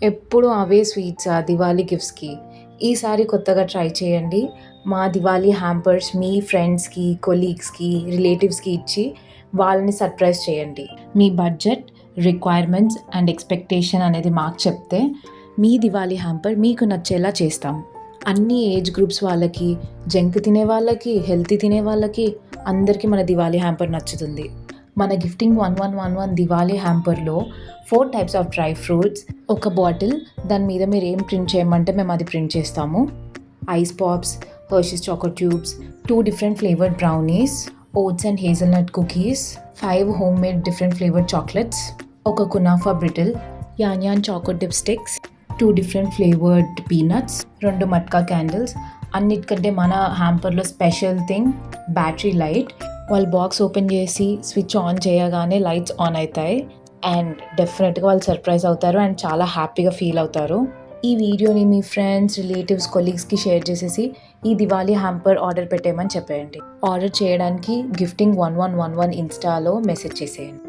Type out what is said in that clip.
ఎప్పుడు అవే స్వీట్సా దివాళీ గిఫ్ట్స్‌కి. ఈసారి కొత్తగా ట్రై చేయండి. మా దివాళీ హ్యాంపర్స్ మీ ఫ్రెండ్స్‌కి, కొలీగ్స్‌కి, రిలేటివ్స్‌కి ఇచ్చి వాళ్ళని సర్ప్రైజ్ చేయండి. మీ బడ్జెట్, రిక్వైర్మెంట్స్ అండ్ ఎక్స్‌పెక్టేషన్ అనేది మాకు చెప్తే మీ దివాళీ హ్యాంపర్ మీకు నచ్చేలా చేస్తాం. అన్ని ఏజ్ గ్రూప్స్ వాళ్ళకి, జంక్ తినే వాళ్ళకి, హెల్తీ తినే వాళ్ళకి అందరికీ మన దివాళీ హ్యాంపర్ నచ్చుతుంది. మన గిఫ్టింగ్ 1111 దివాళీ హ్యాంపర్‌లో 4 టైప్స్ ఆఫ్ డ్రై ఫ్రూట్స్, ఒక బాటిల్, దాని మీద మీరు ఏం ప్రింట్ చేయమంటే మేము అది ప్రింట్ చేస్తాము. Ice pops, Hershey's choco tubes, 2 different flavoured brownies, oats and hazelnut cookies, 5 home made different flavoured chocolates, ఒక కునాఫా brittle, an choco dip sticks, 2 different flavoured peanuts, 2 matka candles. అన్నిటికంటే మన హ్యాంపర్‌లో స్పెషల్ థింగ్ బ్యాటరీ లైట్. వాళ్ళు box open చేసి switch on చేయగానే lights on అవుతాయి and definitely వాళ్ళు సర్ప్రైజ్ అవుతారు అండ్ చాలా హ్యాపీగా ఫీల్ అవుతారు. ఈ వీడియోని మీ ఫ్రెండ్స్, రిలేటివ్స్, కొలీగ్స్కి షేర్ చేసేసి ఈ దివాళీ హ్యాంపర్ ఆర్డర్ పెట్టేయమని చెప్పేయండి. ఆర్డర్ చేయడానికి గిఫ్టింగ్ 1111 ఇన్స్టాలో మెసేజ్ చేసేయండి.